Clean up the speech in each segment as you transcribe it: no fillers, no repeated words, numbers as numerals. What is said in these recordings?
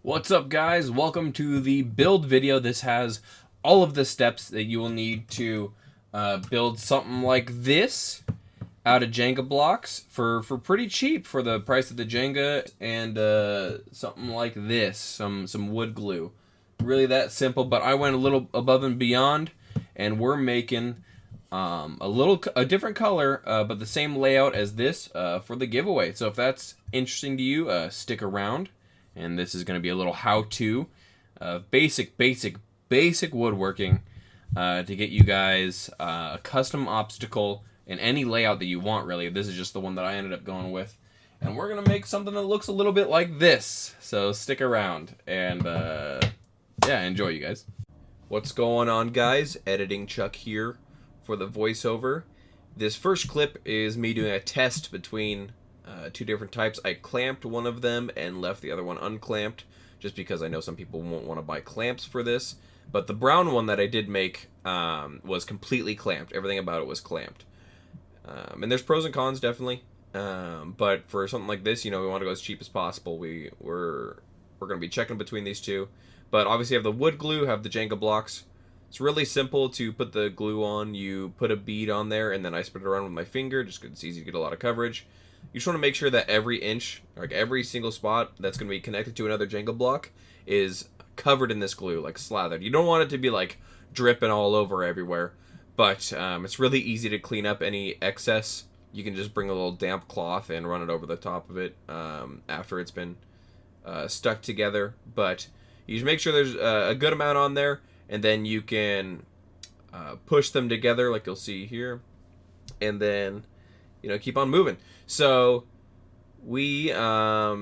What's up, guys? Welcome to the build video. This has all of the steps that you will need to build something like this out of Jenga blocks for pretty cheap for the price of the Jenga, and something like this, some wood glue. Really that simple, but I went a little above and beyond, and we're making a different color, but the same layout as this for the giveaway. So if that's interesting to you, stick around. And this is going to be a little how-to of basic woodworking to get you guys a custom obstacle in any layout that you want, really. This is just the one that I ended up going with. And we're going to make something that looks a little bit like this. So stick around and, yeah, enjoy, you guys. What's going on, guys? Editing Chuck here for the voiceover. This first clip is me doing a test between two different types. I clamped one of them and left the other one unclamped, just because I know some people won't want to buy clamps for this. But the brown one that I did make was completely clamped. Everything about it was clamped. And there's pros and cons, definitely. But for something like this, you know, we want to go as cheap as possible. We're going to be checking between these two. But obviously, you have the wood glue, have the Jenga blocks. It's really simple to put the glue on. You put a bead on there, and then I spread it around with my finger, just because it's easy to get a lot of coverage. You just want to make sure that every inch, like every single spot that's going to be connected to another Jenga block is covered in this glue, like slathered. You don't want it to be like dripping all over everywhere, but it's really easy to clean up any excess. You can just bring a little damp cloth and run it over the top of it after it's been stuck together. But you just make sure there's a good amount on there, and then you can push them together like you'll see here, and then keep on moving. So we saw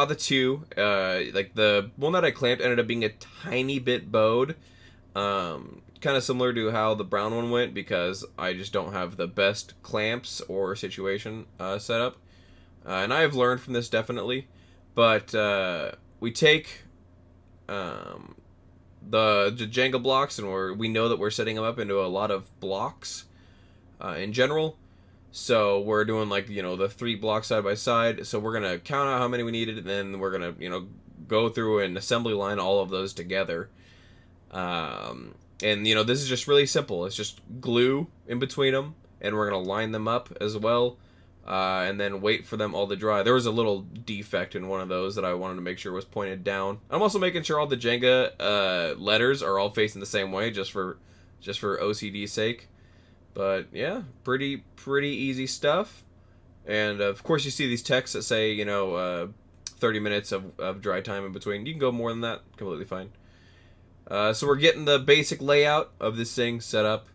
the two, like the one that I clamped ended up being a tiny bit bowed, kind of similar to how the brown one went, because I just don't have the best clamps or situation set up, and I have learned from this, definitely. But we take the Jenga blocks, and we know that we're setting them up into a lot of blocks in general. So we're doing the 3 blocks side by side. So we're gonna count out how many we needed, and then we're gonna go through an assembly line all of those together. And this is just really simple. It's just glue in between them, and we're gonna line them up as well, and then wait for them all to dry. There was a little defect in one of those that I wanted to make sure was pointed down. I'm also making sure all the Jenga letters are all facing the same way, just for OCD's sake. But yeah, pretty easy stuff. And of course, you see these texts that say 30 minutes of dry time in between. You can go more than that, completely fine. So we're getting the basic layout of this thing set up,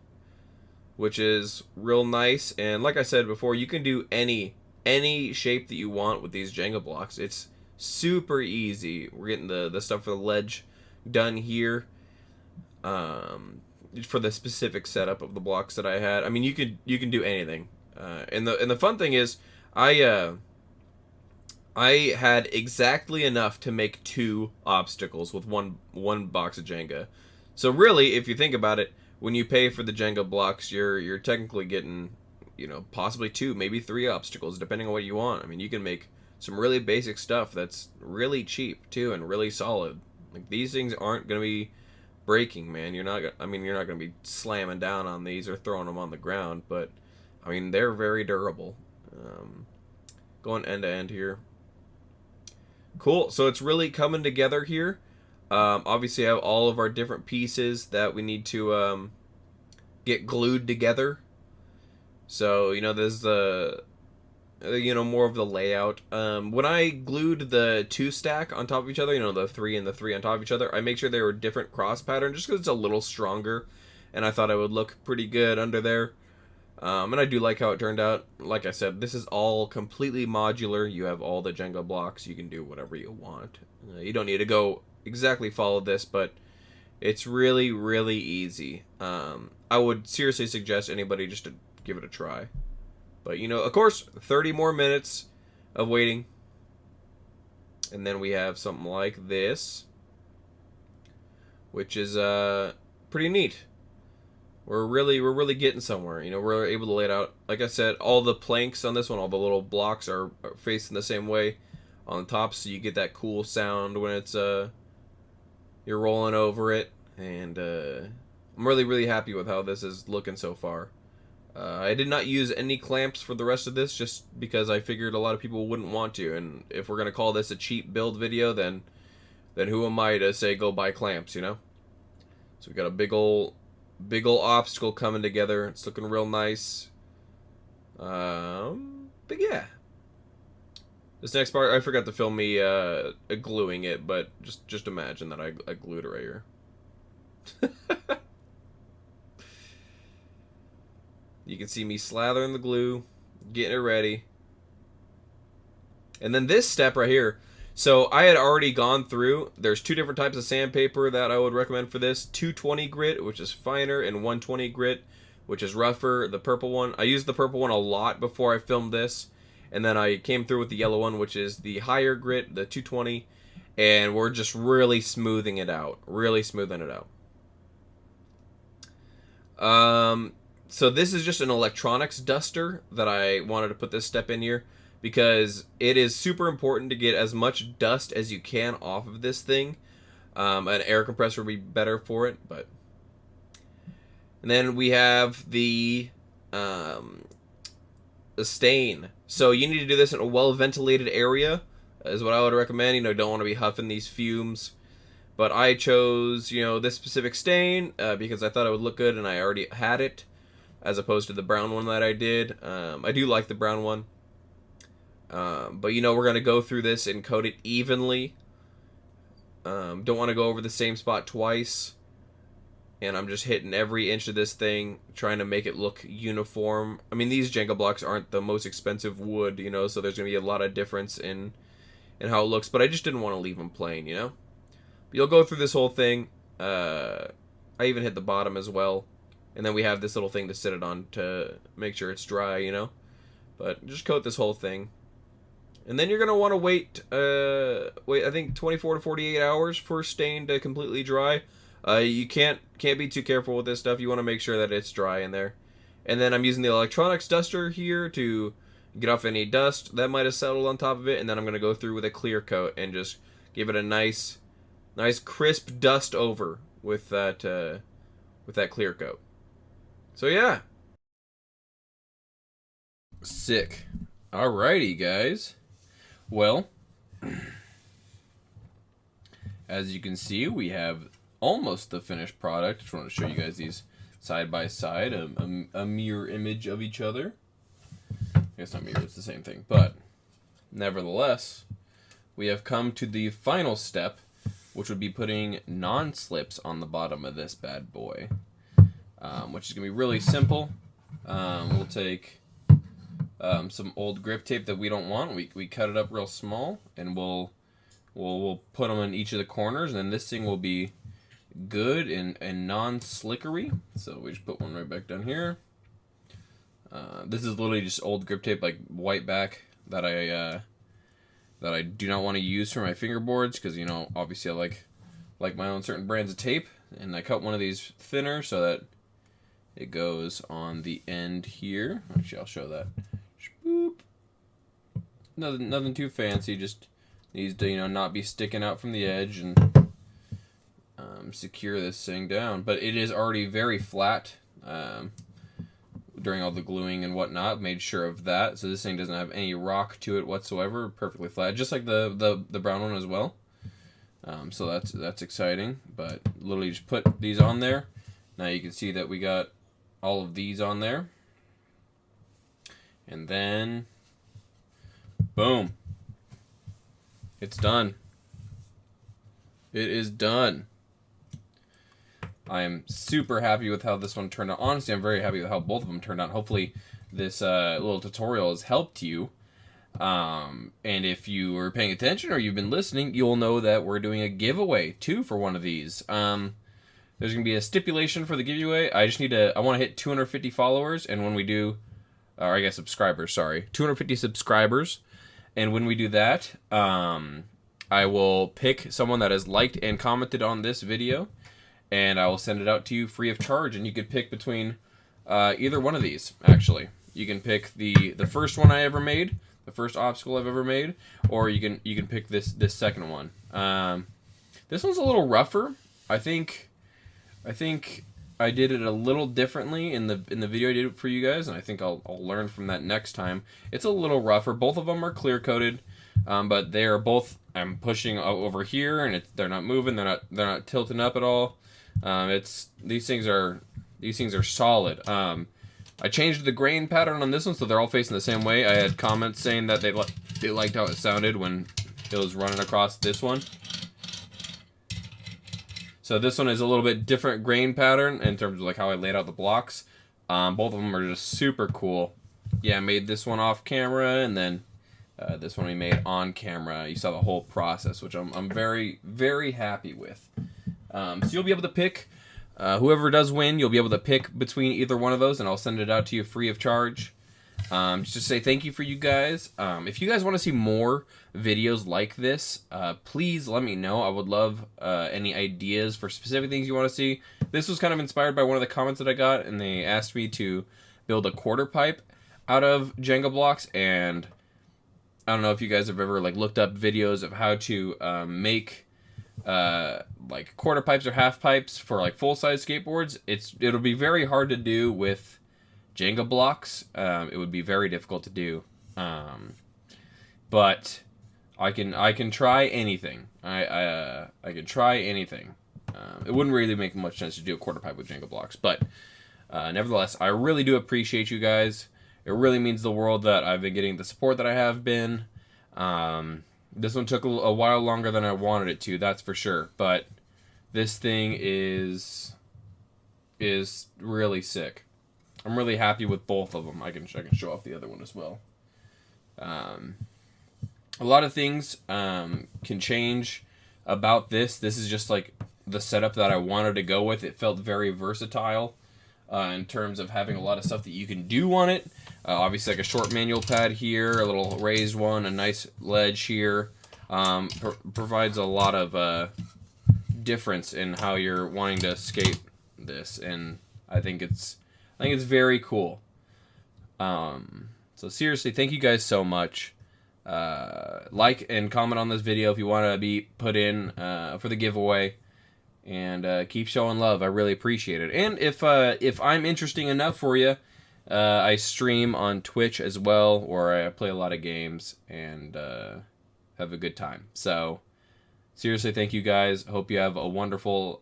which is real nice. And like I said before, you can do any shape that you want with these Jenga blocks. It's super easy. We're getting the stuff for the ledge done here. For the specific setup of the blocks that I had. I mean, you can do anything. And the fun thing is, I had exactly enough to make 2 obstacles with one box of Jenga. So really, if you think about it, when you pay for the Jenga blocks, you're technically getting possibly 2, maybe 3 obstacles, depending on what you want. I mean, you can make some really basic stuff that's really cheap too, and really solid. Like, these things aren't gonna be breaking, man. You're not gonna be slamming down on these or throwing them on the ground, but I mean, they're very durable. Going end to end here. Cool. So it's really coming together here. Obviously, I have all of our different pieces that we need to get glued together. So there's the more of the layout. When I glued the 2 stack on top of each other, the 3 and the 3 on top of each other, I make sure they were different cross pattern, just because it's a little stronger, and I thought it would look pretty good under there. And I do like how it turned out. Like I said, this is all completely modular. You have all the Jenga blocks. You can do whatever you want. You don't need to go exactly follow this, but it's really, really easy. I would seriously suggest anybody just to give it a try. But, of course, 30 more minutes of waiting. And then we have something like this, which is pretty neat. We're really getting somewhere. We're able to lay it out. Like I said, all the planks on this one, all the little blocks are facing the same way. on the top, so you get that cool sound when it's you're rolling over it. And I'm really happy with how this is looking so far. I did not use any clamps for the rest of this, just because I figured a lot of people wouldn't want to. And if we're gonna call this a cheap build video, then who am I to say go buy clamps, you know? So we got a big ol' obstacle coming together. It's looking real nice. But yeah, this next part I forgot to film me gluing it, but just imagine that I glued it right here. You can see me slathering the glue, getting it ready. And then this step right here. So I had already gone through. There's two different types of sandpaper that I would recommend for this. 220 grit, which is finer, and 120 grit, which is rougher. The purple one. I used the purple one a lot before I filmed this. And then I came through with the yellow one, which is the higher grit, the 220. And we're just really smoothing it out. So this is just an electronics duster that I wanted to put this step in here, because it is super important to get as much dust as you can off of this thing. An air compressor would be better for it, but... And then we have the stain. So you need to do this in a well-ventilated area, is what I would recommend. You know, don't want to be huffing these fumes. But I chose, you know, this specific stain because I thought it would look good and I already had it, as opposed to the brown one that I did. I do like the brown one. But, you know, we're going to go through this and coat it evenly. Don't want to go over the same spot twice. And I'm just hitting every inch of this thing, trying to make it look uniform. I mean, these Jenga blocks aren't the most expensive wood, you know, so there's going to be a lot of difference in how it looks. But I just didn't want to leave them plain, you know. But you'll go through this whole thing. I even hit the bottom as well. And then we have this little thing to sit it on to make sure it's dry, you know. But just coat this whole thing. And then you're going to want to wait, I think 24 to 48 hours for stain to completely dry. You can't be too careful with this stuff. You want to make sure that it's dry in there. And then I'm using the electronics duster here to get off any dust that might have settled on top of it. And then I'm going to go through with a clear coat and just give it a nice crisp dust over with that clear coat. So yeah. Sick. Alrighty, guys. Well, as you can see, we have almost the finished product. Just want to show you guys these side by side, a mirror image of each other. I guess not mirror, it's the same thing. But nevertheless, we have come to the final step, which would be putting non-slips on the bottom of this bad boy, which is going to be really simple. We'll take some old grip tape that we don't want. We cut it up real small, and we'll put them in each of the corners, and then this thing will be good and non-slickery. So we just put one right back down here. This is literally just old grip tape, like white back, that I do not want to use for my fingerboards, because, you know, obviously I like my own certain brands of tape, and I cut one of these thinner so that it goes on the end here. Actually, I'll show that. Boop. Nothing too fancy, just needs to, you know, not be sticking out from the edge, and secure this thing down. But it is already very flat during all the gluing and whatnot. Made sure of that, so this thing doesn't have any rock to it whatsoever. Perfectly flat, just like the brown one as well. So that's exciting. But literally just put these on there. Now you can see that we got all of these on there. And then, boom. It's done. It is done. I am super happy with how this one turned out. Honestly, I'm very happy with how both of them turned out. Hopefully, this little tutorial has helped you. And if you were paying attention or you've been listening, you'll know that we're doing a giveaway, too, for one of these. There's going to be a stipulation for the giveaway. I want to hit 250 followers, and when we do, or I guess subscribers, sorry, 250 subscribers. And when we do that, I will pick someone that has liked and commented on this video, and I will send it out to you free of charge. And you could pick between either one of these, actually. You can pick the first one I ever made, the first obstacle I've ever made, or you can pick this second one. This one's a little rougher. I think I did it a little differently in the video I did for you guys, and I think I'll learn from that next time. It's a little rougher. Both of them are clear coated, but they are both. I'm pushing over here, and they're not moving. They're not tilting up at all. These things are solid. I changed the grain pattern on this one, so they're all facing the same way. I had comments saying that they liked how it sounded when it was running across this one. So this one is a little bit different grain pattern in terms of like how I laid out the blocks. Both of them are just super cool. Yeah, I made this one off camera, and then this one we made on camera. You saw the whole process, which I'm very, very happy with. So you'll be able to pick, whoever does win, you'll be able to pick between either one of those, and I'll send it out to you free of charge. Just to say thank you for you guys. If you guys want to see more videos like this, please let me know. I would love any ideas for specific things you want to see. This was kind of inspired by one of the comments that I got, and they asked me to build a quarter pipe out of Jenga blocks, and I don't know if you guys have ever like looked up videos of how to make like quarter pipes or half pipes for like full-size skateboards. It'll be very hard to do with Jenga blocks. It would be very difficult to do, but I can try anything. I can try anything. It wouldn't really make much sense to do a quarter pipe with Jenga blocks, but nevertheless, I really do appreciate you guys. It really means the world that I've been getting the support that I have been. This one took a while longer than I wanted it to, that's for sure. But this thing is really sick. I'm really happy with both of them. I can show off the other one as well. A lot of things can change about this. This is just like the setup that I wanted to go with. It felt very versatile in terms of having a lot of stuff that you can do on it. Obviously, like a short manual pad here, a little raised one, a nice ledge here. Provides a lot of difference in how you're wanting to skate this, and I think it's very cool. So seriously, thank you guys so much. Like and comment on this video if you want to be put in for the giveaway, and keep showing love. I really appreciate it. And if I'm interesting enough for you, I stream on Twitch as well, where I play a lot of games and have a good time. So seriously, thank you guys. Hope you have a wonderful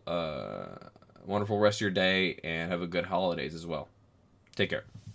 rest of your day, and have a good holidays as well. Take care.